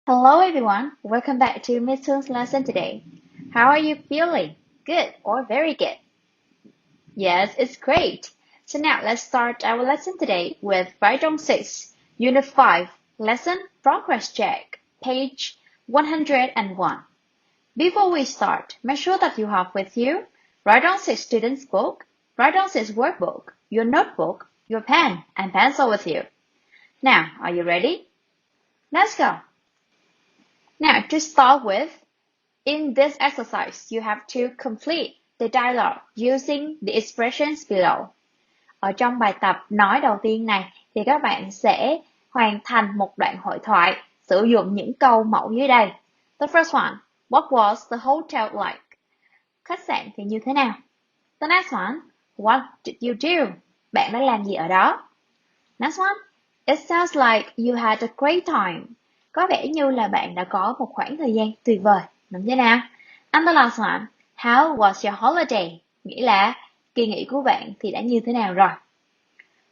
Hello everyone, welcome back to Miss Hung's lesson today. How are you feeling? Good or very good? Yes, it's great. So now let's start our lesson today with Writing 6, Unit 5, Lesson Progress Check, page 101. Before we start, make sure that you have with you Writing 6 student's book, Writing 6 workbook, your notebook, your pen and pencil with you. Now, are you ready? Let's go. Now, to start with, in this exercise, you have to complete the dialogue using the expressions below. Ở trong bài tập nói đầu tiên này thì các bạn sẽ hoàn thành một đoạn hội thoại sử dụng những câu mẫu dưới đây. The first one, what was the hotel like? Khách sạn thì như thế nào? The next one, what did you do? Bạn đã làm gì ở đó? Next one, it sounds like you had a great time. Có vẻ như là bạn đã có một khoảng thời gian tuyệt vời, đúng thế nào? And the last one, how was your holiday? Nghĩa là kỳ nghỉ của bạn thì đã như thế nào rồi?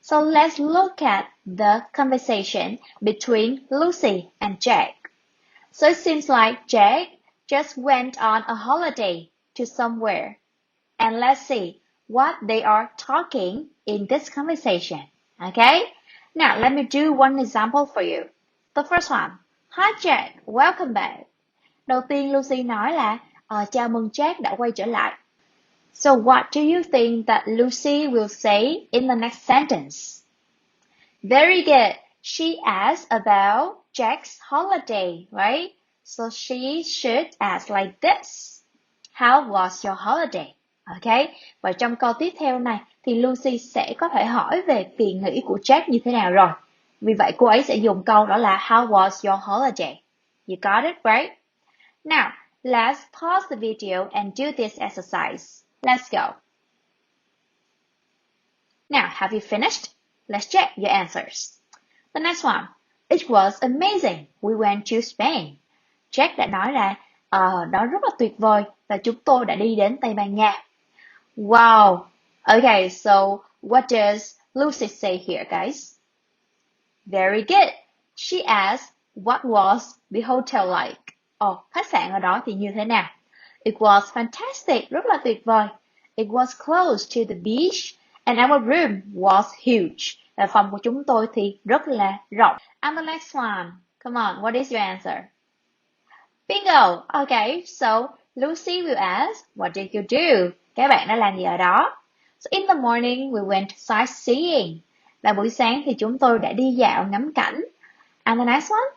So let's look at the conversation between Lucy and Jack. So it seems like Jack just went on a holiday to somewhere. And let's see what they are talking in this conversation. Okay? Now let me do one example for you. The first one. Hi Jack, welcome back. Đầu tiên Lucy nói là chào mừng Jack đã quay trở lại. So what do you think that Lucy will say in the next sentence? Very good. She asked about Jack's holiday, right? So she should ask like this. How was your holiday? Okay. Và trong câu tiếp theo này thì Lucy sẽ có thể hỏi về kỳ nghỉ của Jack như thế nào rồi. Vì vậy cô ấy sẽ dùng câu đó là How was your holiday? You got it, right? Now, let's pause the video and do this exercise. Let's go. Now, have you finished? Let's check your answers. The next one. It was amazing. We went to Spain. Jack đã nói là đó rất là tuyệt vời và chúng tôi đã đi đến Tây Ban Nha. Wow. Okay, so what does Lucy say here, guys? Very good. She asked, what was the hotel like? Khách sạn ở đó thì như thế nào? It was fantastic, rất là tuyệt vời. It was close to the beach and our room was huge. Và phòng của chúng tôi thì rất là rộng. And the next one. Come on, what is your answer? Bingo! Okay, so Lucy will ask, what did you do? Các bạn đã làm gì ở đó? So in the morning, we went sightseeing. Và buổi sáng thì chúng tôi đã đi dạo ngắm cảnh. And the next one?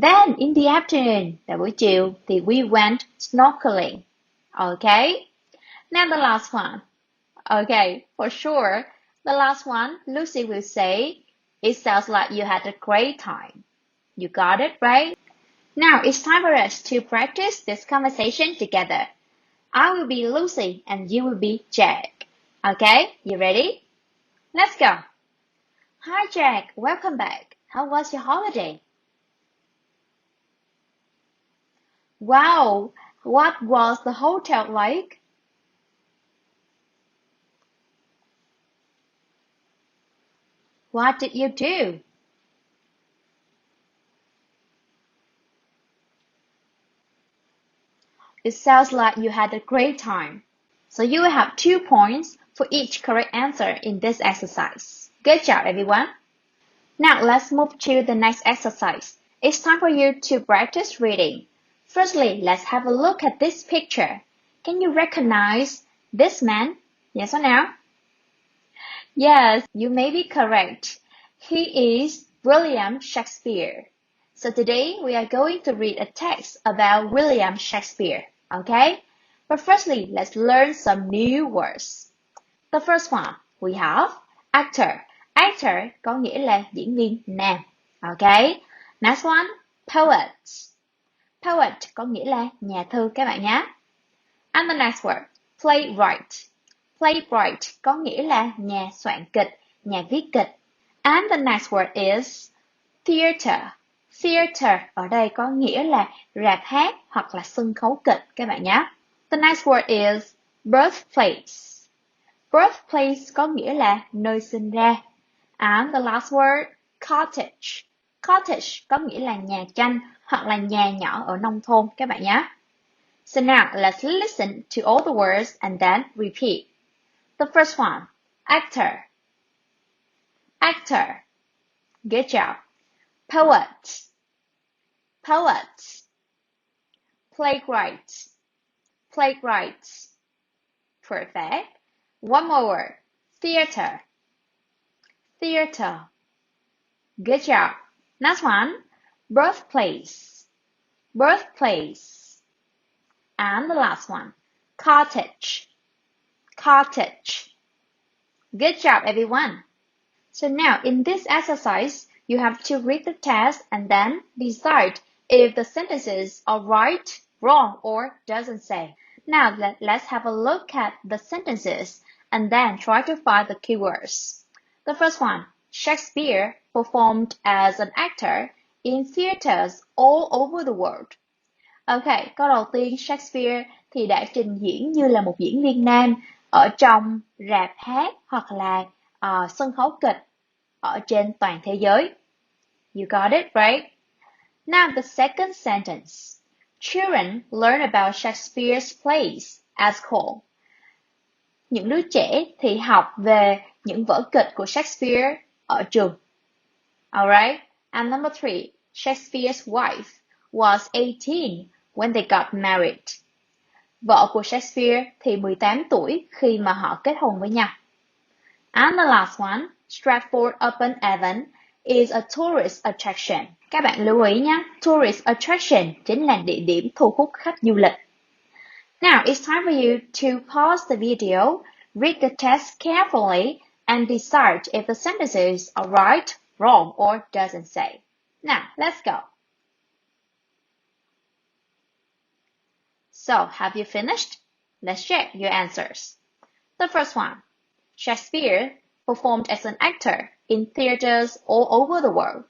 Then in the afternoon, và buổi chiều thì we went snorkeling. Okay? Now the last one. Okay, for sure. The last one, Lucy will say, it sounds like you had a great time. You got it, right? Now it's time for us to practice this conversation together. I will be Lucy and you will be Jack. Okay, you ready? Let's go. Hi Jack, welcome back. How was your holiday? Wow, what was the hotel like? What did you do? It sounds like you had a great time. So you will have 2 points for each correct answer in this exercise. Good job, everyone. Now let's move to the next exercise. It's time for you to practice reading. Firstly, let's have a look at this picture. Can you recognize this man? Yes or no? Yes, you may be correct. He is William Shakespeare. So today we are going to read a text about William Shakespeare, okay? But firstly, let's learn some new words. The first one, we have actor. Actor có nghĩa là diễn viên nam, okay? Next one, poet. Poet có nghĩa là nhà thơ các bạn nhé. And the next word, playwright. Playwright có nghĩa là nhà soạn kịch, nhà viết kịch. And the next word is theater. Theater ở đây có nghĩa là rạp hát hoặc là sân khấu kịch các bạn nhé. The next word is birthplace. Birthplace có nghĩa là nơi sinh ra. And the last word, cottage. Cottage có nghĩa là nhà tranh hoặc là nhà nhỏ ở nông thôn các bạn nhé. So now let's listen to all the words and then repeat. The first one, actor. Actor. Good job. Poet. Poet. Playwright. Playwright. Perfect. One more word. Theater. Theater. Good job. Next one. Birthplace. Birthplace. And the last one. Cottage. Cottage. Good job, everyone. So now, in this exercise, you have to read the text and then decide if the sentences are right, wrong, or doesn't say. Now, let's have a look at the sentences and then try to find the keywords. The first one, Shakespeare performed as an actor in theaters all over the world. Ok, câu đầu tiên, Shakespeare thì đã trình diễn như là một diễn viên nam ở trong rạp hát hoặc là sân khấu kịch ở trên toàn thế giới. You got it, right? Now the second sentence. Children learn about Shakespeare's plays at school. Những đứa trẻ thì học về những vở kịch của Shakespeare ở trường. Alright? And number 3. Shakespeare's wife was 18 when they got married. Vợ của Shakespeare thì 18 tuổi khi mà họ kết hôn với nhau. And the last one, Stratford-upon-Avon is a tourist attraction. Các bạn lưu ý nhé, tourist attraction chính là địa điểm thu hút khách du lịch. Now it's time for you to pause the video, read the text carefully, and decide if the sentences are right, wrong, or doesn't say. Now, let's go. So, have you finished? Let's check your answers. The first one, Shakespeare performed as an actor in theaters all over the world.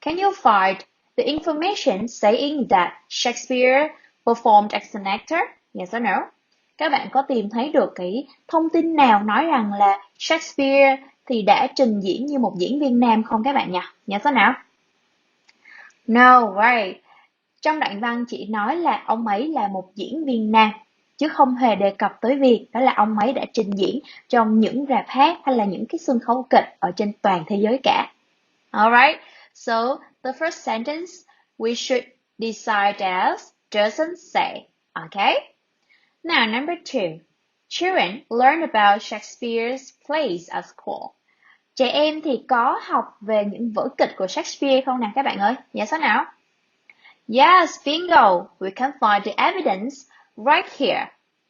Can you find the information saying that Shakespeare performed as an actor? Yes or no? Các bạn có tìm thấy được cái thông tin nào nói rằng là Shakespeare thì đã trình diễn như một diễn viên nam không các bạn nhỉ? Yes or no? No, right. Trong đoạn văn chỉ nói là ông ấy là một diễn viên nam, chứ không hề đề cập tới việc đó là ông ấy đã trình diễn trong những rạp hát hay là những cái sân khấu kịch ở trên toàn thế giới cả. Alright, so the first sentence we should decide as doesn't say. Okay? Now, number 2. Children learn about Shakespeare's plays at school. Trẻ em thì có học về những vở kịch của Shakespeare không nè các bạn ơi? Yes or no? Yes, bingo! We can find the evidence right here.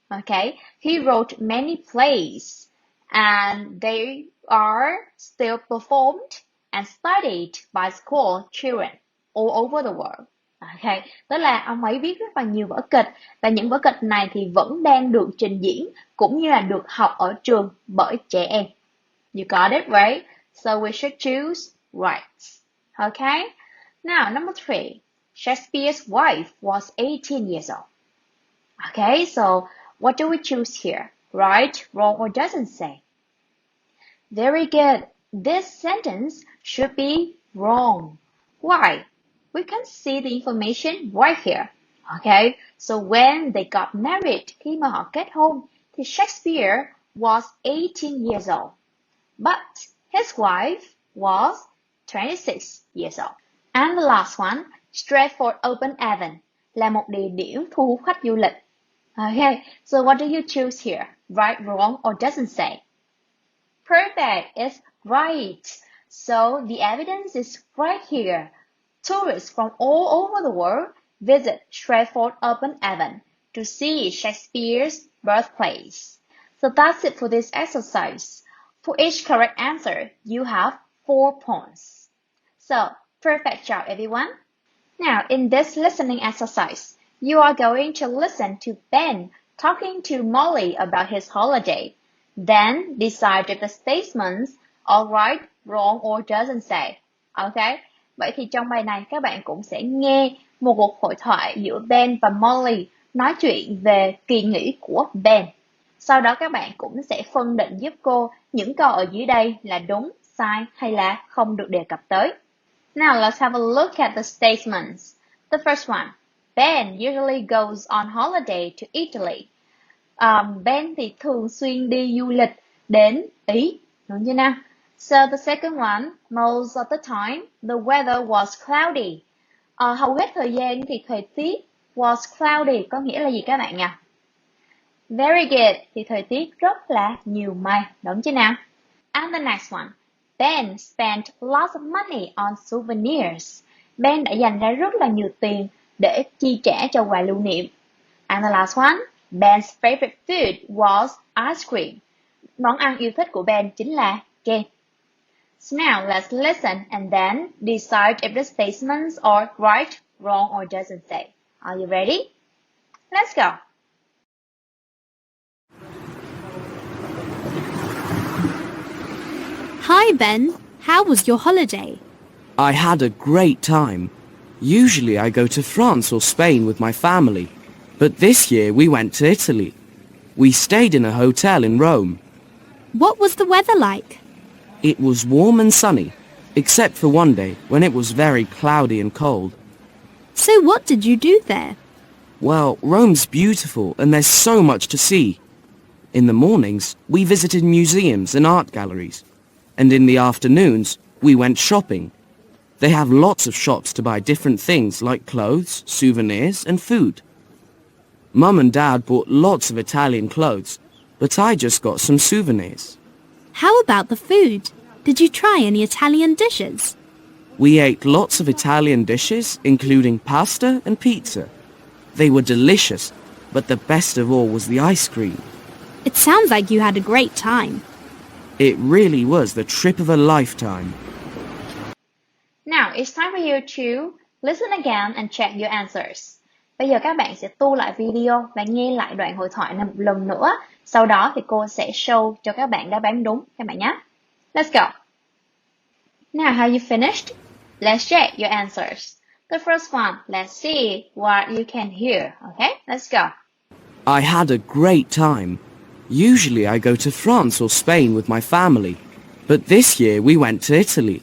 Okay, he wrote many plays, and they are still performed and studied by school children all over the world. Okay, tức là ông ấy viết rất là nhiều vở kịch, và những vở kịch này thì vẫn đang được trình diễn cũng như là được học ở trường bởi trẻ em. You got it, right? So we should choose right. Okay, now number 3. Shakespeare's wife was 18 years old. Okay, so what do we choose here? Right, wrong, or doesn't say? Very good. This sentence should be wrong. Why? We can see the information right here. Okay, so when they got married, khi mà họ kết hôn, thì Shakespeare was 18 years old. But his wife was 26 years old. And the last one, Stratford-upon-Avon là một địa điểm thu hút khách du lịch. Okay, so what do you choose here? Right, wrong, or doesn't say? Perfect, it's right. So the evidence is right here. Tourists from all over the world visit Stratford-upon-Avon to see Shakespeare's birthplace. So that's it for this exercise. For each correct answer, you have 4 points. So, perfect job, everyone. Now, in this listening exercise, you are going to listen to Ben talking to Molly about his holiday. Then decide if the statements are right, wrong, or doesn't say. Okay? Vậy thì trong bài này các bạn cũng sẽ nghe một cuộc hội thoại giữa Ben và Molly nói chuyện về kỳ nghỉ của Ben. Sau đó các bạn cũng sẽ phân định giúp cô những câu ở dưới đây là đúng, sai hay là không được đề cập tới. Now let's have a look at the statements. The first one, Ben usually goes on holiday to Italy. Ben thì thường xuyên đi du lịch đến Ý, đúng chưa nào? So the second one, most of the time, the weather was cloudy. Hầu hết thời gian thì thời tiết was cloudy có nghĩa là gì các bạn nhỉ? Very good thì thời tiết rất là nhiều mây, đúng chưa nào? And the next one, Ben spent lots of money on souvenirs. Ben đã dành ra rất là nhiều tiền để chi trả cho quà lưu niệm. And the last one, Ben's favorite food was ice cream. Món ăn yêu thích của Ben chính là kem. So now let's listen and then decide if the statements are right, wrong, or doesn't say. Are you ready? Let's go. Hi Ben, how was your holiday? I had a great time. Usually I go to France or Spain with my family, but this year we went to Italy. We stayed in a hotel in Rome. What was the weather like? It was warm and sunny, except for one day when it was very cloudy and cold. So what did you do there? Well, Rome's beautiful and there's so much to see. In the mornings, we visited museums and art galleries. And in the afternoons, we went shopping. They have lots of shops to buy different things like clothes, souvenirs, and food. Mum and Dad bought lots of Italian clothes, but I just got some souvenirs. How about the food? Did you try any Italian dishes? We ate lots of Italian dishes, including pasta and pizza. They were delicious, but the best of all was the ice cream. It sounds like you had a great time. It really was the trip of a lifetime. Now it's time for you to listen again and check your answers. Bây giờ các bạn sẽ tua lại video và nghe lại đoạn hội thoại này một lần nữa. Sau đó thì cô sẽ show cho các bạn đáp án đúng các bạn nhé. Let's go. Now have you finished? Let's check your answers. The first one, let's see what you can hear. Okay, let's go. I had a great time. Usually I go to France or Spain with my family, but this year we went to Italy.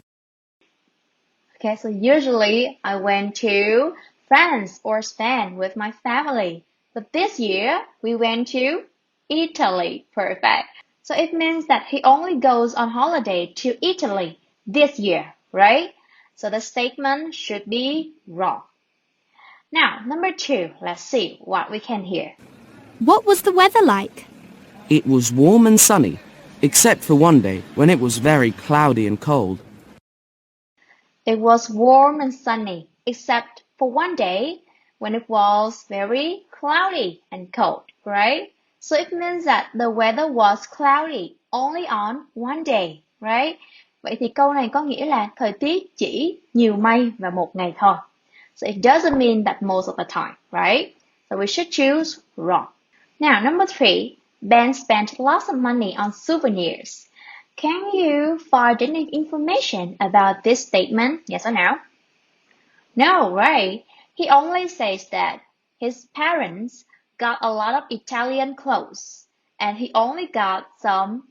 Okay, so usually I went to France or Spain with my family, but this year we went to Italy. Perfect. So it means that he only goes on holiday to Italy this year, right? So the statement should be wrong. Now, number two, let's see what we can hear. What was the weather like? It was warm and sunny, except for one day when it was very cloudy and cold. It was warm and sunny, except for one day when it was very cloudy and cold, right? So it means that the weather was cloudy only on one day, right? Vậy thì câu này có nghĩa là thời tiết chỉ nhiều mây vào một ngày thôi. So it doesn't mean that most of the time, right? So we should choose wrong. Now, number three, Ben spent lots of money on souvenirs. Can you find any information about this statement? Yes or no? No, right? He only says that his parents got a lot of Italian clothes and he only got some,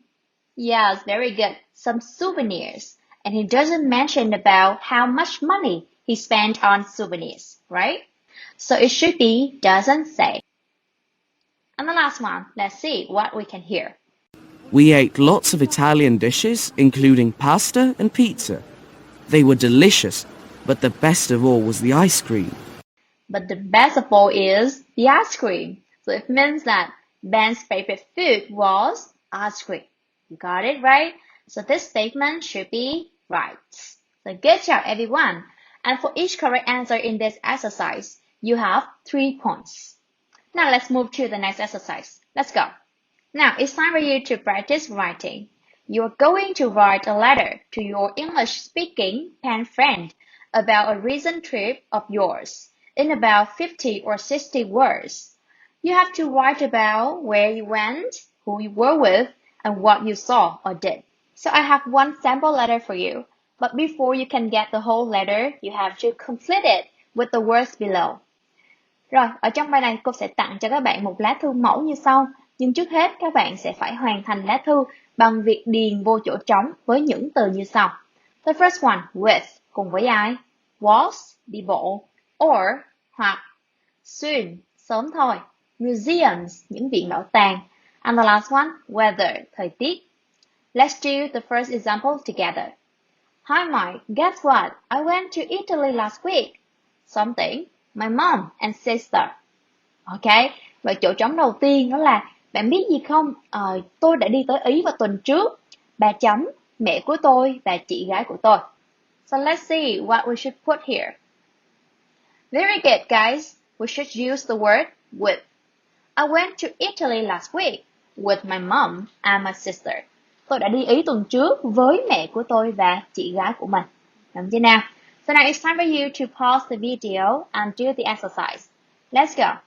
yes, very good, some souvenirs. And he doesn't mention about how much money he spent on souvenirs, right? So it should be doesn't say. And the last one, let's see what we can hear. We ate lots of Italian dishes, including pasta and pizza. They were delicious, but the best of all was the ice cream. But the best of all is the ice cream. So it means that Ben's favorite food was ice cream. You got it right? So this statement should be right. So good job everyone. And for each correct answer in this exercise, you have 3 points. Now let's move to the next exercise. Let's go. Now it's time for you to practice writing. You're going to write a letter to your English-speaking pen friend about a recent trip of yours in about 50 or 60 words. You have to write about where you went, who you were with, and what you saw or did. So I have one sample letter for you, but before you can get the whole letter, you have to complete it with the words below. Rồi, ở trong bài này cô sẽ tặng cho các bạn một lá thư mẫu như sau. Nhưng trước hết các bạn sẽ phải hoàn thành lá thư bằng việc điền vô chỗ trống với những từ như sau. The first one, with. cùng với ai? Was, đi bộ, or, hoặc soon, sớm thôi. Museums, những viện bảo tàng. And the last one, weather, thời tiết. Let's do the first example together. Hi Mike, guess what? I went to Italy last week. Something, my mom and sister. Ok, và chỗ trống đầu tiên đó là bạn biết gì không? Tôi đã đi tới Ý vào tuần trước. Bà chấm, mẹ của tôi và chị gái của tôi. So let's see what we should put here. Very good, guys. We should use the word with. I went to Italy last week with my mom and my sister. Tôi đã đi Ý tuần trước với mẹ của tôi và chị gái của mình. Đúng chưa nào? So now it's time for you to pause the video and do the exercise. Let's go.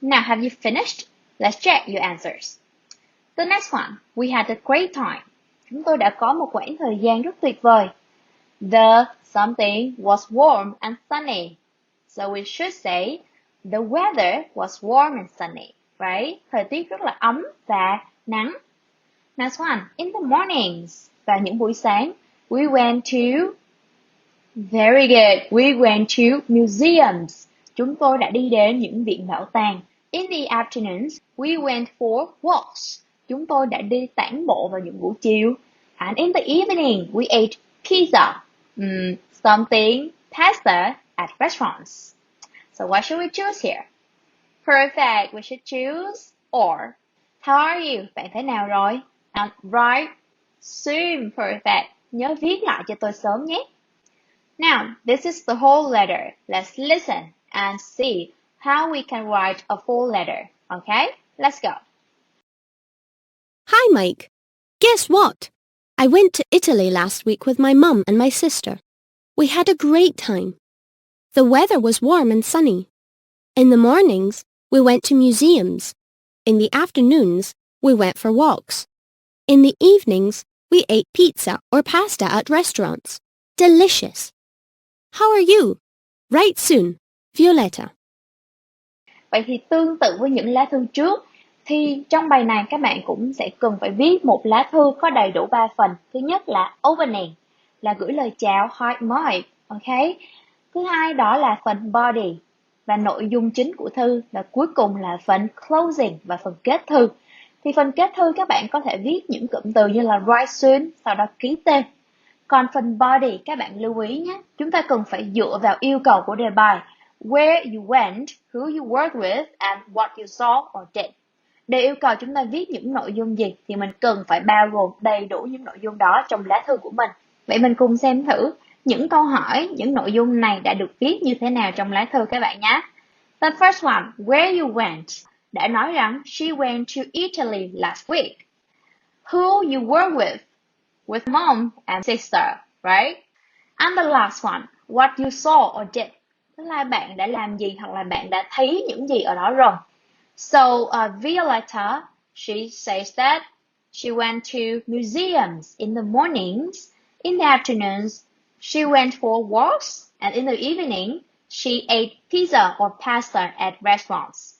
Now, have you finished? Let's check your answers. The next one, we had a great time. Chúng tôi đã có một quãng thời gian rất tuyệt vời. The something was warm and sunny. So we should say, the weather was warm and sunny, right? Thời tiết rất là ấm và nắng. Next one, in the mornings. Vào những buổi sáng, we went to, very good, we went to museums. Chúng tôi đã đi đến những viện bảo tàng. In the afternoons, we went for walks. Chúng tôi đã đi tản bộ vào những buổi chiều. And in the evening, we ate pizza, something, pasta at restaurants. So what should we choose here? Perfect, we should choose or. How are you? Bạn thế nào rồi? And right, soon, perfect. Nhớ viết lại cho tôi sớm nhé. Now, this is the whole letter. Let's listen and see how we can write a full letter. Okay, let's go. Hi, Mike. Guess what? I went to Italy last week with my mum and my sister. We had a great time. The weather was warm and sunny. In the mornings, we went to museums. In the afternoons, we went for walks. In the evenings, we ate pizza or pasta at restaurants. Delicious. How are you? Write soon. Violetta. Vậy thì tương tự với những lá thư trước, thì trong bài này các bạn cũng sẽ cần phải viết một lá thư có đầy đủ 3 phần. Thứ nhất là opening, là gửi lời chào Hi Mike, ok? Thứ hai đó là phần body, và nội dung chính của thư, và cuối cùng là phần closing và phần kết thư. Thì phần kết thư các bạn có thể viết những cụm từ như là write soon, sau đó ký tên. Còn phần body các bạn lưu ý nhé, chúng ta cần phải dựa vào yêu cầu của đề bài. Where you went, who you worked with, and what you saw or did. Để yêu cầu chúng ta viết những nội dung gì thì mình cần phải bao gồm đầy đủ những nội dung đó trong lá thư của mình. Vậy mình cùng xem thử những câu hỏi, những nội dung này đã được viết như thế nào trong lá thư các bạn nhé. The first one, where you went, đã nói rằng she went to Italy last week. Who you were with mom and sister, right? And the last one, what you saw or did, tức là bạn đã làm gì hoặc là bạn đã thấy những gì ở đó rồi. So Violetta, she says that she went to museums in the mornings. In the afternoons, she went for walks, and in the evening, she ate pizza or pasta at restaurants.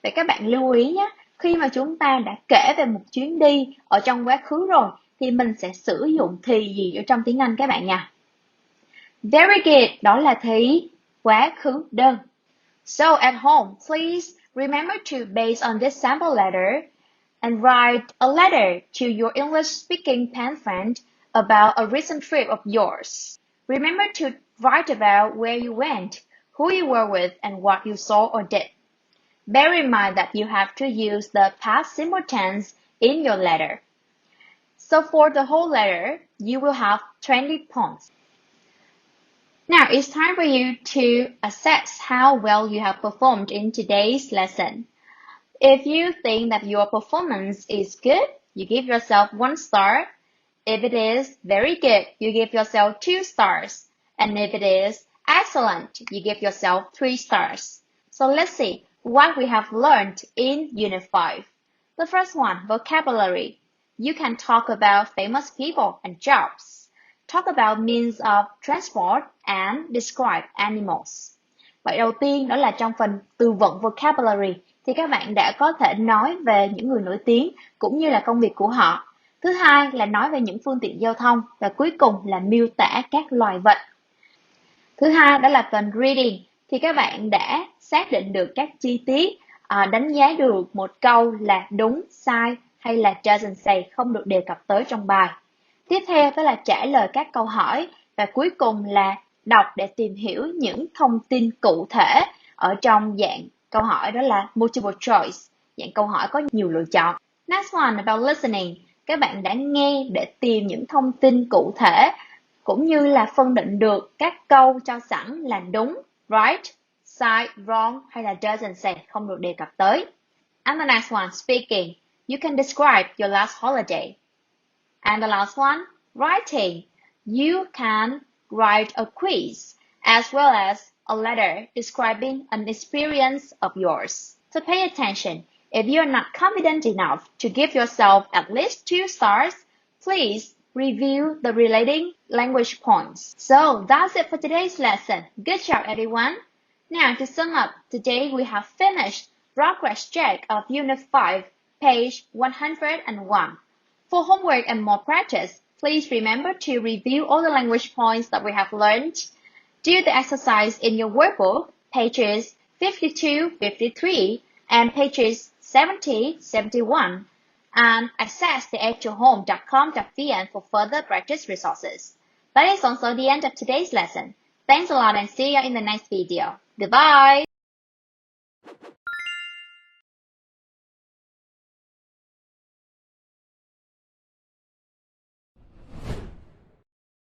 Vậy các bạn lưu ý nhé, khi mà chúng ta đã kể về một chuyến đi ở trong quá khứ rồi, thì mình sẽ sử dụng thì gì ở trong tiếng Anh các bạn nha. Very good, đó là thì quá khứ đơn. So at home, please remember to base on this sample letter and write a letter to your English-speaking pen friend about a recent trip of yours. Remember to write about where you went, who you were with, and what you saw or did. Bear in mind that you have to use the past simple tense in your letter. So for the whole letter, you will have 20 points. Now it's time for you to assess how well you have performed in today's lesson. If you think that your performance is good, you give yourself 1 star. If it is very good, you give yourself 2 stars. And if it is excellent, you give yourself 3 stars. So let's see what we have learned in Unit 5. The first one, vocabulary. You can talk about famous people and jobs. Talk about means of transport and describe animals. Vậy đầu tiên đó là trong phần từ vựng vocabulary thì các bạn đã có thể nói về những người nổi tiếng cũng như là công việc của họ. Thứ hai là nói về những phương tiện giao thông. Và cuối cùng là miêu tả các loài vật. Thứ hai đó là phần reading. Thì các bạn đã xác định được các chi tiết, đánh giá được một câu là đúng, sai hay là doesn't say, không được đề cập tới trong bài. Tiếp theo đó là trả lời các câu hỏi. Và cuối cùng là đọc để tìm hiểu những thông tin cụ thể ở trong dạng câu hỏi, đó là multiple choice, dạng câu hỏi có nhiều lựa chọn. Next one about listening. Các bạn đã nghe để tìm những thông tin cụ thể, cũng như là phân định được các câu cho sẵn là đúng, right, sai, wrong hay là doesn't say, không được đề cập tới. And the next one, speaking. You can describe your last holiday. And the last one, writing. You can write a quiz as well as a letter describing an experience of yours. So pay attention. If you are not confident enough to give yourself at least 2 stars, please review the relating language points. So that's it for today's lesson. Good job, everyone. Now, to sum up, today we have finished progress check of Unit 5, page 101. For homework and more practice, please remember to review all the language points that we have learned. Do the exercise in your workbook, pages 52, 53, and pages 70, 71, and access theedyourhome.com.vn for further practice resources. That is also the end of today's lesson. Thanks a lot and see you in the next video. Goodbye!